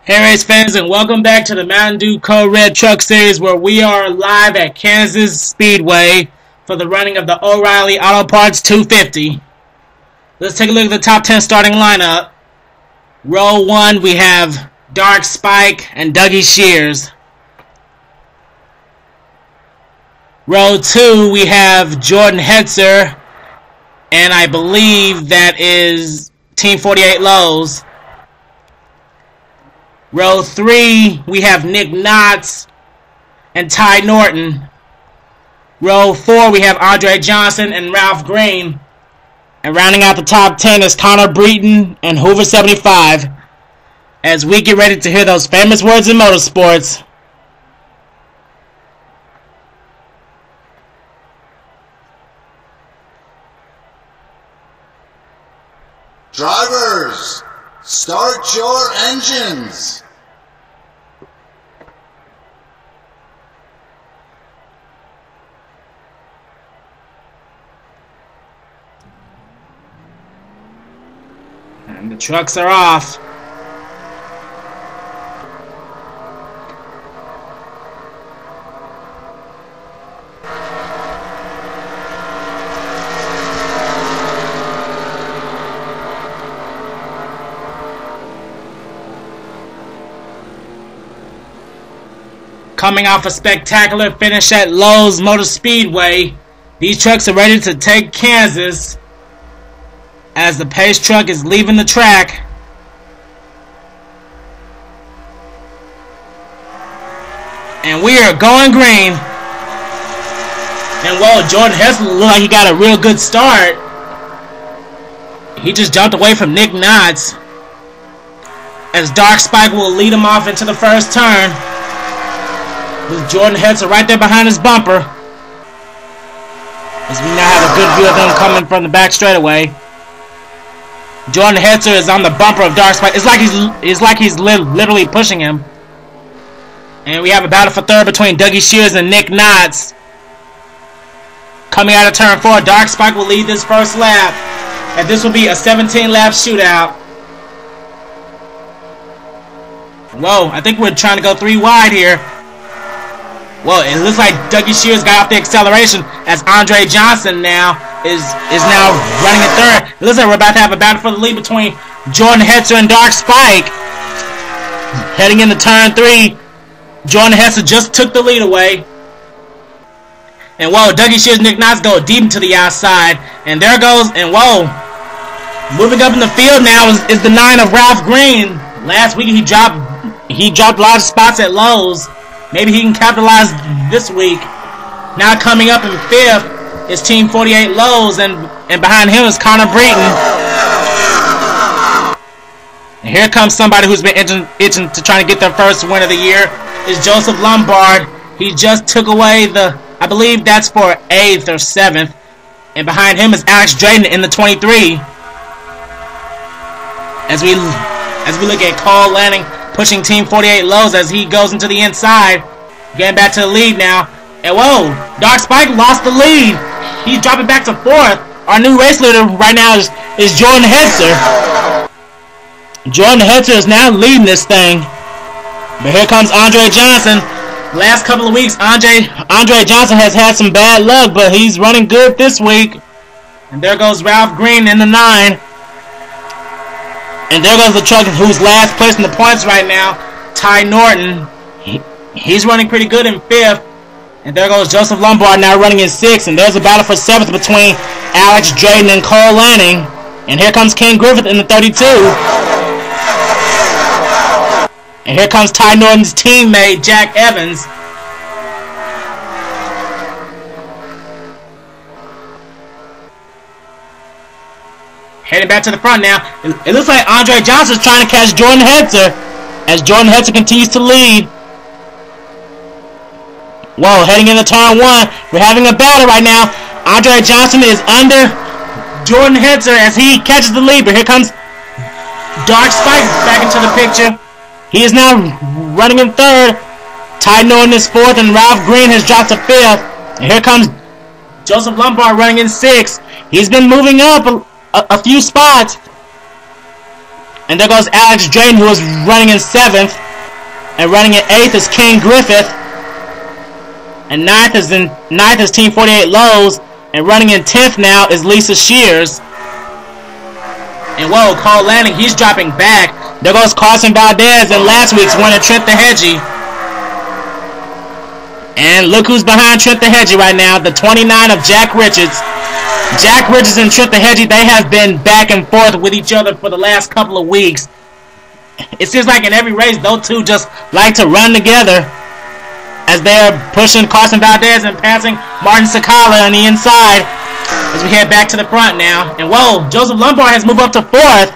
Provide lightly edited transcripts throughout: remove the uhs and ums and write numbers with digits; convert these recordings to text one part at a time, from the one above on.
Hey race fans, and welcome back to the Mountain Dew Code Red Truck Series, where we are live at Kansas Speedway for the running of the O'Reilly Auto Parts 250. Let's take a look at the top 10 starting lineup. Row 1, we have Dark Spike and Dougie Shears. Row 2, we have Jordan Hetzer, and I believe that is Team 48 Lowe's. Row 3, we have Nick Knotts and Ty Norton. Row 4, we have Andre Johnson and Ralph Green. And rounding out the top 10 is Connor Breton and Hoover 75. As we get ready to hear those famous words in motorsports. Drivers, start your engines. And the trucks are off. Coming off a spectacular finish at Lowe's Motor Speedway, these trucks are ready to take Kansas as the pace truck is leaving the track. And we are going green. And whoa, Jordan Hetzer looked like he got a real good start. He just jumped away from Nick Knotts, as Dark Spike will lead him off into the first turn, with Jordan Hetzer right there behind his bumper, as we now have a good view of them coming from the back straightaway. Jordan Hetzer is on the bumper of Dark Spike. It's like he's literally pushing him. And we have a battle for third between Dougie Shears and Nick Knotts. Coming out of turn 4, Dark Spike will lead this first lap, and this will be a 17-lap shootout. Whoa, I think we're trying to go 3 wide here. Well, it looks like Dougie Shears got off the acceleration, as Andre Johnson now is now running in third. It looks like we're about to have a battle for the lead between Jordan Hetzer and Dark Spike. Heading into turn 3, Jordan Hetzer just took the lead away. And whoa, Dougie Shears and Nick Knotts go deep into the outside. And there goes, and whoa, moving up in the field now is the 9 of Ralph Green. Last week he dropped a lot of spots at Lowe's. Maybe he can capitalize this week. Now coming up in 5th is Team 48 Lowe's, and behind him is Connor Breton. And here comes somebody who's been itching to try to get their first win of the year, is Joseph Lombard. He just took away I believe that's for 8th or 7th. And behind him is Alex Drayton in the 23. As we look at Cole Lanning pushing Team 48 Lowe's as he goes into the inside. Getting back to the lead now. And whoa, Dark Spike lost the lead. He's dropping back to 4th. Our new race leader right now is Jordan Hetzer. Jordan Hetzer is now leading this thing. But here comes Andre Johnson. Last couple of weeks, Andre Johnson has had some bad luck, but he's running good this week. And there goes Ralph Green in the 9. And there goes the truck who's last place in the points right now, Ty Norton. He's running pretty good in 5th. And there goes Joseph Lombard now running in 6th. And there's a battle for 7th between Alex Drayton and Cole Lanning. And here comes Ken Griffith in the 32. And here comes Ty Norton's teammate, Jack Evans. Heading back to the front now. It looks like Andre Johnson's trying to catch Jordan Hetzer, as Jordan Hetzer continues to lead. Whoa, heading into turn 1, we're having a battle right now. Andre Johnson is under Jordan Hetzer as he catches the lead, but here comes Dark Spike back into the picture. He is now running in 3rd. Ty Norton is 4th, and Ralph Green has dropped to 5th. And here comes Joseph Lombard running in 6th. He's been moving up a few spots. And there goes Alex Drayton, who is running in 7th. And running in 8th is King Griffith. And 9th is Team 48 Lowe's. And running in 10th now is Lisa Shears. And whoa, Cole Lanning, he's dropping back. There goes Carson Valdez in last week's winner, Trent Thehegi. And look who's behind Trent Thehegi right now, the 29 of Jack Richards. Jack Richards and Trent Thehegi, they have been back and forth with each other for the last couple of weeks. It seems like in every race, those two just like to run together as they're pushing Carson Valdez and passing Martin Sakala on the inside as we head back to the front now. And whoa, Joseph Lombard has moved up to 4th.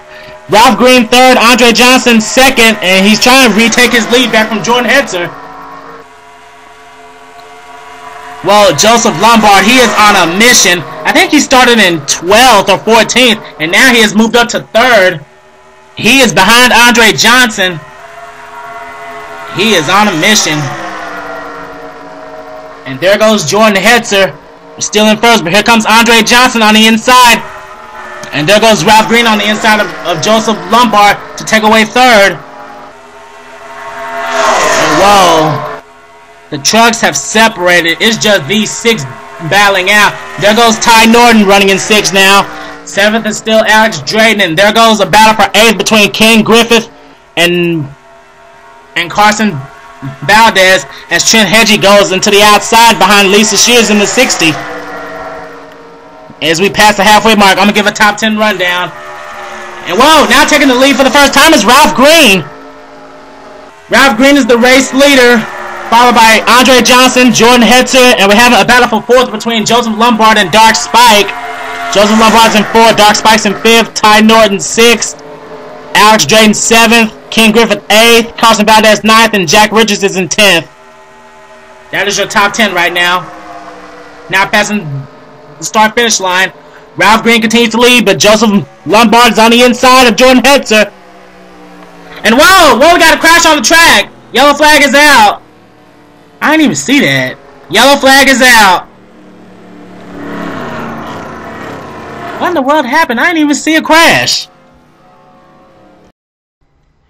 Ralph Green 3rd, Andre Johnson 2nd, and he's trying to retake his lead back from Jordan Hetzer. Well, Joseph Lombard, he is on a mission. I think he started in 12th or 14th, and now he has moved up to 3rd. He is behind Andre Johnson. He is on a mission. And there goes Jordan Hetzer, still in 1st, but here comes Andre Johnson on the inside. And there goes Ralph Green on the inside of Joseph Lombard to take away 3rd. And whoa. The trucks have separated. It's just these 6 battling out. There goes Ty Norton running in 6th now. 7th is still Alex Drayton. And there goes a battle for 8th between King Griffith and Carson Valdez as Trent Thehegi goes into the outside behind Lisa Shears in the 60. As we pass the halfway mark, I'm going to give a top 10 rundown. And whoa, now taking the lead for the first time is Ralph Green. Ralph Green is the race leader, followed by Andre Johnson, Jordan Hetzer, and we're having a battle for 4th between Joseph Lombard and Dark Spike. Joseph Lombard's in 4th, Dark Spike's in 5th, Ty Norton 6th, Alex Drayton 7th, King Griffith 8th, Carson Valdez 9th, and Jack Richards is in 10th. That is your top 10 right now. Now passing the start-finish line. Ralph Green continues to lead, but Joseph Lombard is on the inside of Jordan Hetzer. And whoa, we got a crash on the track. Yellow flag is out. I didn't even see that. Yellow flag is out. What in the world happened? I didn't even see a crash.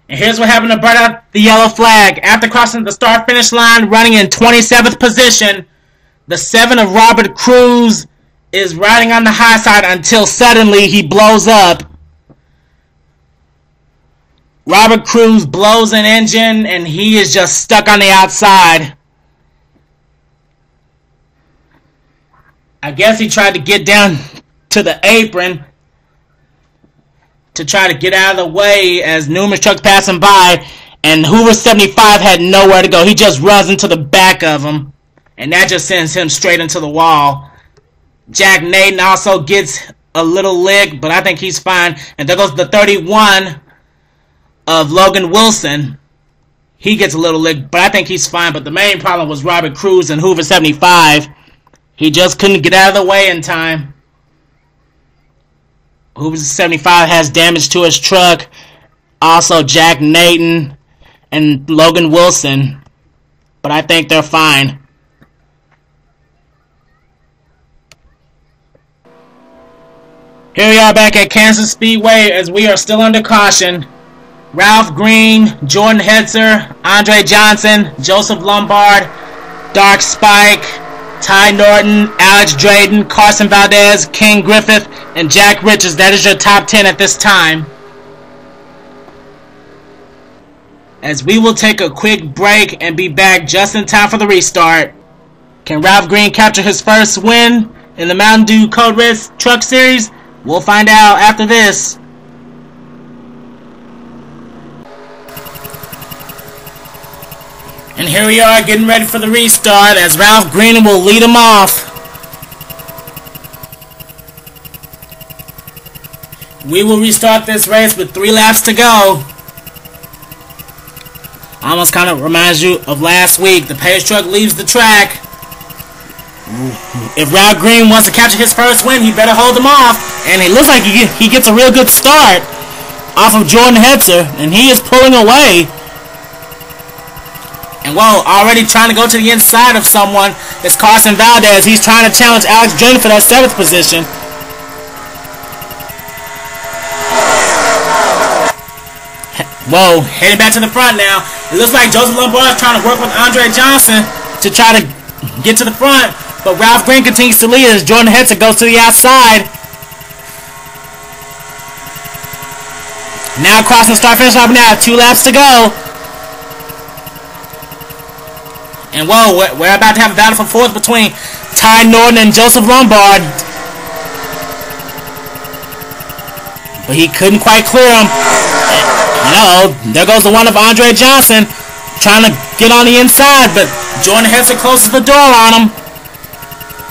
And here's what happened to burn out the yellow flag. After crossing the start-finish line, running in 27th position, the 7 of Robert Cruz is riding on the high side until suddenly he blows up. Robert Cruz blows an engine and he is just stuck on the outside. I guess he tried to get down to the apron to try to get out of the way as numerous trucks passing by, and Hoover 75 had nowhere to go. He just runs into the back of him, and that just sends him straight into the wall. Jack Naden also gets a little lick, but I think he's fine. And there goes the 31 of Logan Wilson. He gets a little lick, but I think he's fine. But the main problem was Robert Cruz and Hoover 75. He just couldn't get out of the way in time. Hoover 75 has damage to his truck. Also Jack Naden and Logan Wilson. But I think they're fine. Here we are back at Kansas Speedway as we are still under caution. Ralph Green, Jordan Hetzer, Andre Johnson, Joseph Lombard, Dark Spike, Ty Norton, Alex Drayton, Carson Valdez, King Griffith, and Jack Richards. That is your top 10 at this time. As we will take a quick break and be back just in time for the restart. Can Ralph Green capture his first win in the Mountain Dew Code Red Truck Series? We'll find out after this. And here we are getting ready for the restart as Ralph Green will lead him off. We will restart this race with 3 laps to go. Almost kind of reminds you of last week. The pace truck leaves the track. If Ralph Green wants to capture his first win, he better hold him off. And it looks like he gets a real good start off of Jordan Hetzer, and he is pulling away. And whoa, already trying to go to the inside of someone is Carson Valdez. He's trying to challenge Alex Drayton for that 7th position. Whoa, heading back to the front now. It looks like Joseph Lombard is trying to work with Andre Johnson to try to get to the front. But Ralph Green continues to lead as Jordan Hetzer goes to the outside. Now crossing the start-finish line now. 2 laps to go. And whoa, we're about to have a battle for fourth between Ty Norton and Joseph Lombard. But he couldn't quite clear him. There goes the one of Andre Johnson trying to get on the inside, but Jordan Hetzer closes the door on him.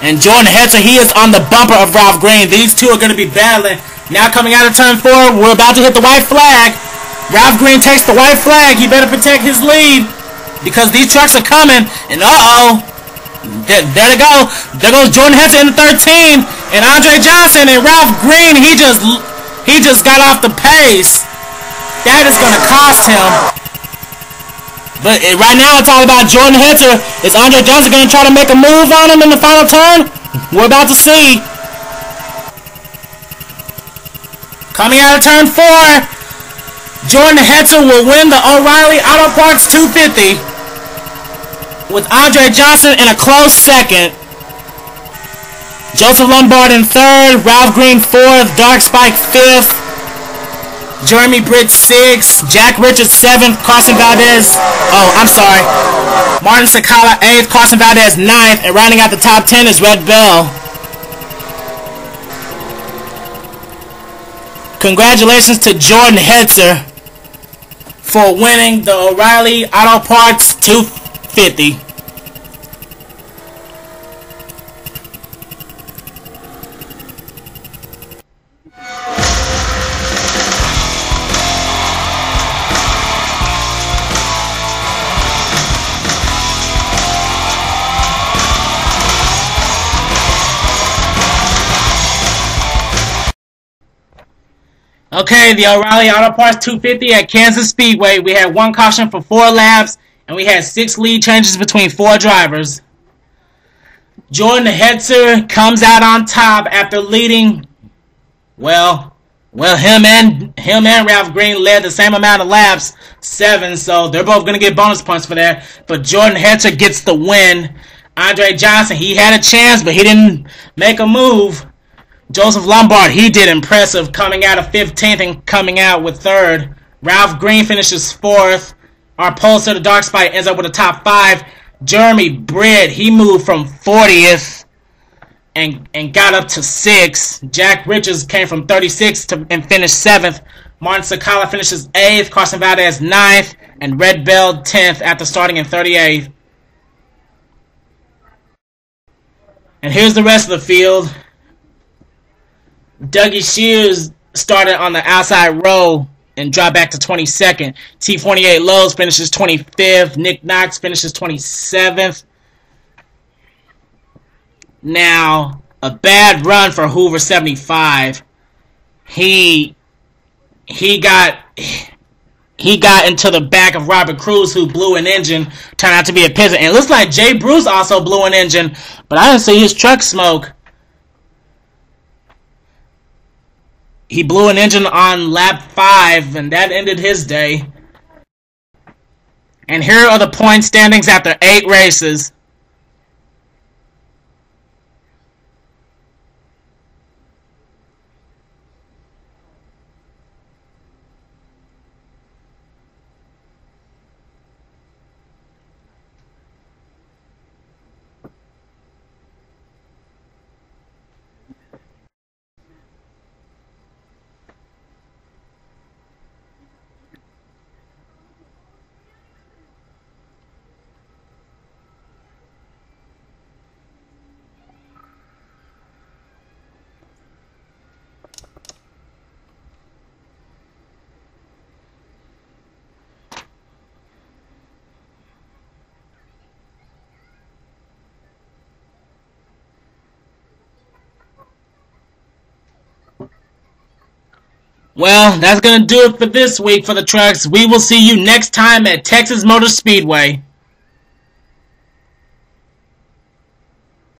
And Jordan Hetzer, he is on the bumper of Ralph Green. These two are going to be battling. Now coming out of turn 4, we're about to hit the white flag. Ralph Green takes the white flag. He better protect his lead because these trucks are coming. And there they go. There goes Jordan Hetzer in the 13, and Andre Johnson and Ralph Green. He just got off the pace. That is going to cost him. But right now, it's all about Jordan Hetzer. Is Andre Johnson going to try to make a move on him in the final turn? We're about to see. Coming out of turn 4, Jordan Hetzer will win the O'Reilly Auto Parts 250 with Andre Johnson in a close second. Joseph Lombard in 3rd, Ralph Green 4th, Dark Spike 5th. Jeremy Britt 6th, Jack Richards 7th, Carson Valdez, Martin Sakala 8th, Carson Valdez 9th, and rounding out the top 10 is Red Bell. Congratulations to Jordan Hetzer for winning the O'Reilly Auto Parts 250. Okay, the O'Reilly Auto Parts 250 at Kansas Speedway. We had 1 caution for 4 laps, and we had 6 lead changes between 4 drivers. Jordan Hetzer comes out on top after leading. Well, him and Ralph Green led the same amount of laps, 7. So they're both gonna get bonus points for that. But Jordan Hetzer gets the win. Andre Johnson, he had a chance, but he didn't make a move. Joseph Lombard, he did impressive, coming out of 15th and coming out with 3rd. Ralph Green finishes 4th. Our pollster, the Dark Spike, ends up with a top 5. Jeremy Britt, he moved from 40th and got up to 6th. Jack Richards came from 36th and finished 7th. Martin Sakala finishes 8th. Carson Valdez 9th. And Red Bell 10th after starting in 38th. And here's the rest of the field. Dougie Shears started on the outside row and dropped back to 22nd. T48 Lowe's finishes 25th. Nick Knox finishes 27th. Now, a bad run for Hoover 75. He got into the back of Robert Cruz, who blew an engine. Turned out to be a pivot. And it looks like Jay Bruce also blew an engine, but I didn't see his truck smoke. He blew an engine on lap 5, and that ended his day. And here are the point standings after 8 races. Well, that's going to do it for this week for the trucks. We will see you next time at Texas Motor Speedway.